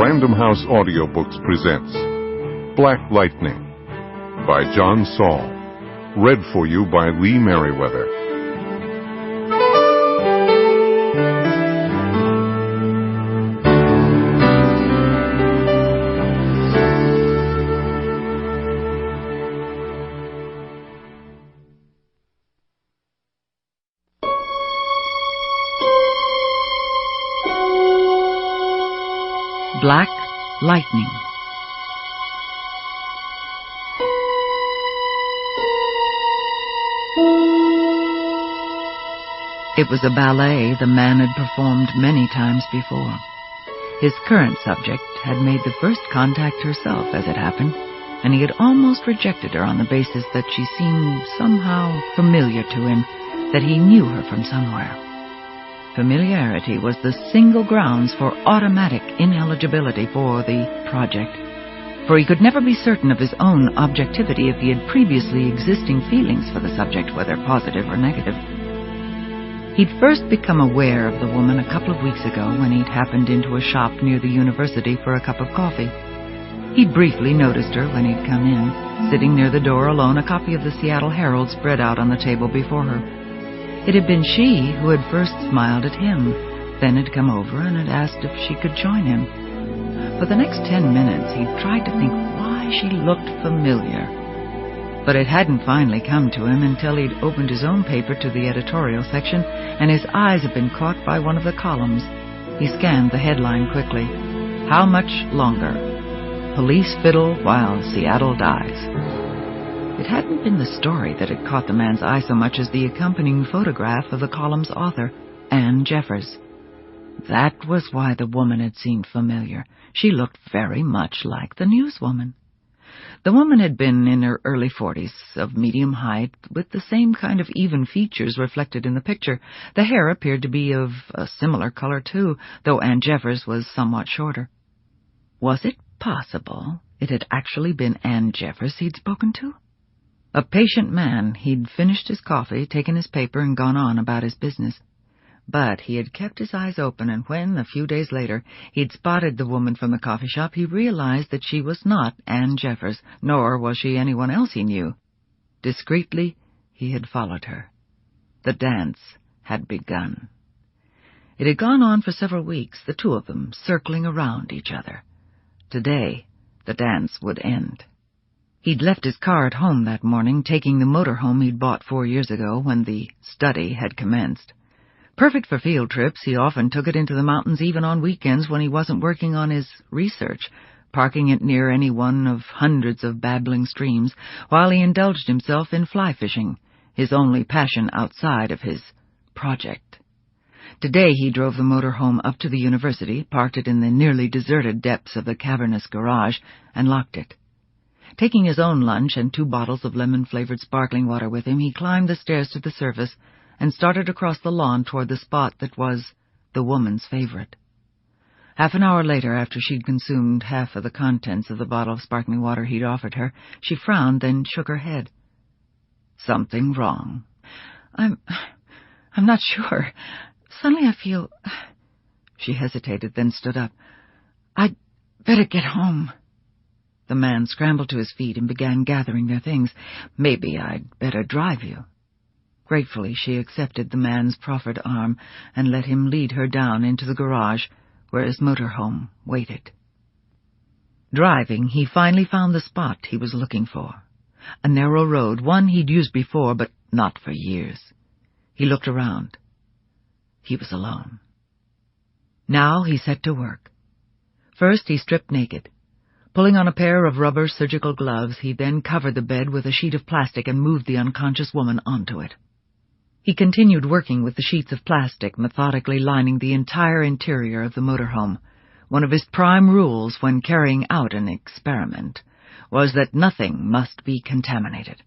Random House Audiobooks presents Black Lightning by John Saul. Read for you by Lee Meriweather. Black Lightning. It was a ballet the man had performed many times before. His current subject had made the first contact herself, as it happened, and he had almost rejected her on the basis that she seemed somehow familiar to him, that he knew her from somewhere. Familiarity was the single grounds for automatic ineligibility for the project, for he could never be certain of his own objectivity if he had previously existing feelings for the subject, whether positive or negative. He'd first become aware of the woman a couple of weeks ago when he'd happened into a shop near the university for a cup of coffee. He'd briefly noticed her when he'd come in, sitting near the door alone, a copy of the Seattle Herald spread out on the table before her. It had been she who had first smiled at him, then had come over and had asked if she could join him. For the next 10 minutes he'd tried to think why she looked familiar. But it hadn't finally come to him until he'd opened his own paper to the editorial section, and his eyes had been caught by one of the columns. He scanned the headline quickly. How much longer? Police fiddle while Seattle dies. It hadn't been the story that had caught the man's eye so much as the accompanying photograph of the column's author, Anne Jeffers. That was why the woman had seemed familiar. She looked very much like the newswoman. The woman had been in her early 40s, of medium height, with the same kind of even features reflected in the picture. The hair appeared to be of a similar color, too, though Anne Jeffers was somewhat shorter. Was it possible it had actually been Anne Jeffers he'd spoken to? A patient man, he'd finished his coffee, taken his paper, and gone on about his business. But he had kept his eyes open, and when, a few days later, he'd spotted the woman from the coffee shop, he realized that she was not Anne Jeffers, nor was she anyone else he knew. Discreetly, he had followed her. The dance had begun. It had gone on for several weeks, the two of them circling around each other. Today, the dance would end. He'd left his car at home that morning, taking the motorhome he'd bought 4 years ago when the study had commenced. Perfect for field trips, he often took it into the mountains even on weekends when he wasn't working on his research, parking it near any one of hundreds of babbling streams, while he indulged himself in fly fishing, his only passion outside of his project. Today he drove the motorhome up to the university, parked it in the nearly deserted depths of the cavernous garage, and locked it. Taking his own lunch and 2 bottles of lemon-flavored sparkling water with him, he climbed the stairs to the surface and started across the lawn toward the spot that was the woman's favorite. Half an hour later, after she'd consumed half of the contents of the bottle of sparkling water he'd offered her, she frowned, then shook her head. Something wrong. I'm not sure. Suddenly I feel... She hesitated, then stood up. I'd better get home. The man scrambled to his feet and began gathering their things. Maybe I'd better drive you. Gratefully, she accepted the man's proffered arm and let him lead her down into the garage where his motorhome waited. Driving, he finally found the spot he was looking for. A narrow road, one he'd used before, but not for years. He looked around. He was alone. Now he set to work. First, he stripped naked. Pulling on a pair of rubber surgical gloves, he then covered the bed with a sheet of plastic and moved the unconscious woman onto it. He continued working with the sheets of plastic, methodically lining the entire interior of the motorhome. One of his prime rules when carrying out an experiment was that nothing must be contaminated.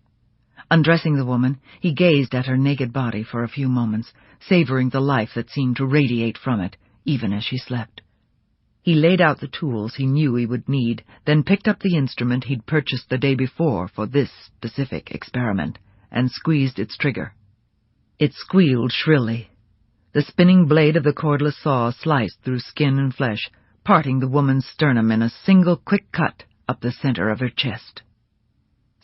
Undressing the woman, he gazed at her naked body for a few moments, savoring the life that seemed to radiate from it, even as she slept. He laid out the tools he knew he would need, then picked up the instrument he'd purchased the day before for this specific experiment, and squeezed its trigger. It squealed shrilly. The spinning blade of the cordless saw sliced through skin and flesh, parting the woman's sternum in a single quick cut up the center of her chest.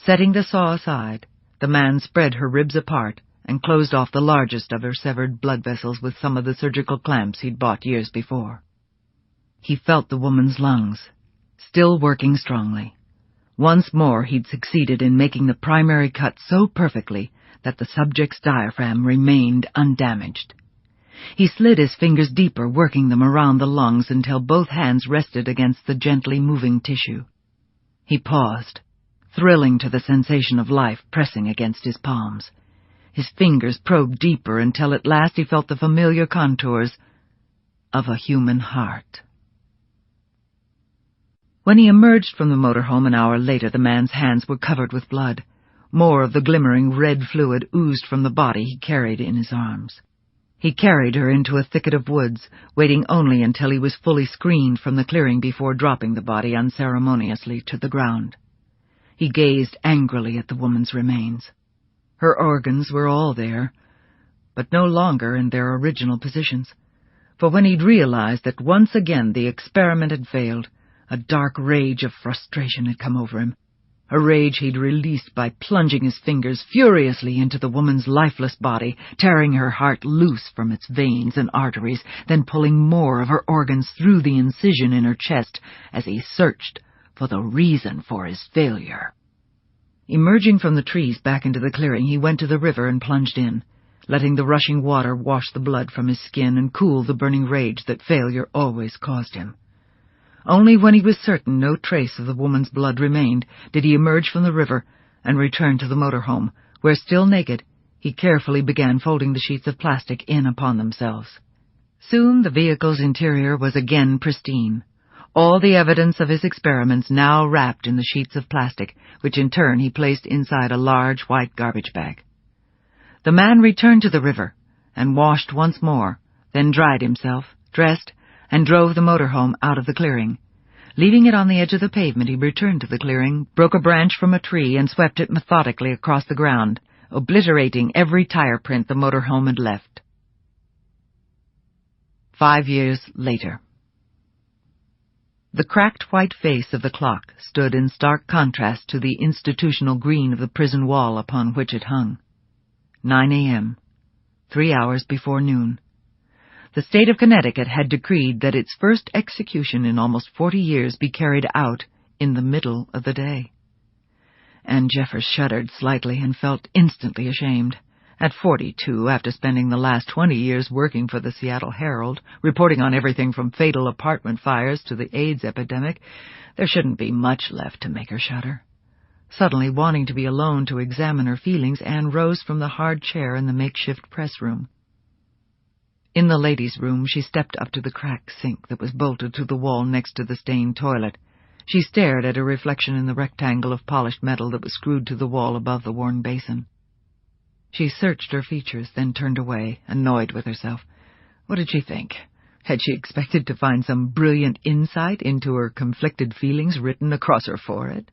Setting the saw aside, the man spread her ribs apart and closed off the largest of her severed blood vessels with some of the surgical clamps he'd bought years before. He felt the woman's lungs, still working strongly. Once more he'd succeeded in making the primary cut so perfectly that the subject's diaphragm remained undamaged. He slid his fingers deeper, working them around the lungs until both hands rested against the gently moving tissue. He paused, thrilling to the sensation of life pressing against his palms. His fingers probed deeper until at last he felt the familiar contours of a human heart. When he emerged from the motorhome an hour later, the man's hands were covered with blood. More of the glimmering red fluid oozed from the body he carried in his arms. He carried her into a thicket of woods, waiting only until he was fully screened from the clearing before dropping the body unceremoniously to the ground. He gazed angrily at the woman's remains. Her organs were all there, but no longer in their original positions. For when he'd realized that once again the experiment had failed, a dark rage of frustration had come over him, a rage he'd released by plunging his fingers furiously into the woman's lifeless body, tearing her heart loose from its veins and arteries, then pulling more of her organs through the incision in her chest as he searched for the reason for his failure. Emerging from the trees back into the clearing, he went to the river and plunged in, letting the rushing water wash the blood from his skin and cool the burning rage that failure always caused him. Only when he was certain no trace of the woman's blood remained did he emerge from the river and return to the motorhome, where, still naked, he carefully began folding the sheets of plastic in upon themselves. Soon the vehicle's interior was again pristine, all the evidence of his experiments now wrapped in the sheets of plastic, which in turn he placed inside a large white garbage bag. The man returned to the river and washed once more, then dried himself, dressed, and drove the motorhome out of the clearing. Leaving it on the edge of the pavement, he returned to the clearing, broke a branch from a tree, and swept it methodically across the ground, obliterating every tire print the motorhome had left. 5 years later. The cracked white face of the clock stood in stark contrast to the institutional green of the prison wall upon which it hung. 9 a.m., 3 hours before noon. The state of Connecticut had decreed that its first execution in almost 40 years be carried out in the middle of the day. Anne Jeffers shuddered slightly and felt instantly ashamed. At 42, after spending the last 20 years working for the Seattle Herald, reporting on everything from fatal apartment fires to the AIDS epidemic, there shouldn't be much left to make her shudder. Suddenly, wanting to be alone to examine her feelings, Anne rose from the hard chair in the makeshift press room. In the ladies' room, she stepped up to the cracked sink that was bolted to the wall next to the stained toilet. She stared at her reflection in the rectangle of polished metal that was screwed to the wall above the worn basin. She searched her features, then turned away, annoyed with herself. What did she think? Had she expected to find some brilliant insight into her conflicted feelings written across her forehead?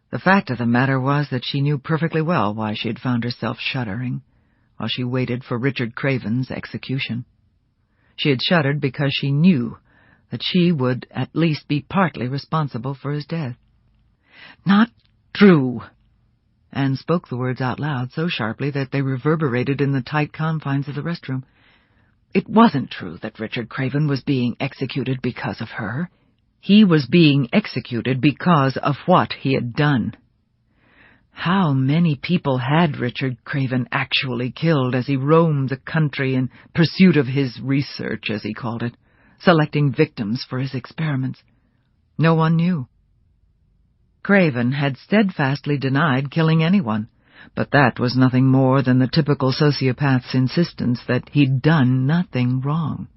The fact of the matter was that she knew perfectly well why she had found herself shuddering while she waited for Richard Craven's execution. She had shuddered because she knew that she would at least be partly responsible for his death. Not true! Anne spoke the words out loud so sharply that they reverberated in the tight confines of the restroom. It wasn't true that Richard Craven was being executed because of her. He was being executed because of what he had done. How many people had Richard Craven actually killed as he roamed the country in pursuit of his research, as he called it, selecting victims for his experiments? No one knew. Craven had steadfastly denied killing anyone, but that was nothing more than the typical sociopath's insistence that he'd done nothing wrong.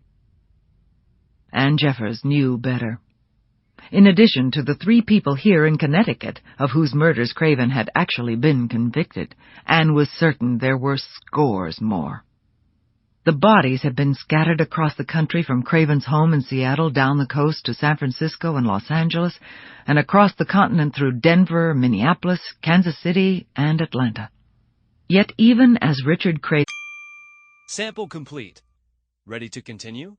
Anne Jeffers knew better. In addition to the 3 people here in Connecticut of whose murders Craven had actually been convicted, Anne was certain there were scores more. The bodies had been scattered across the country from Craven's home in Seattle down the coast to San Francisco and Los Angeles, and across the continent through Denver, Minneapolis, Kansas City, and Atlanta. Yet even as Richard Craven... Sample complete. Ready to continue?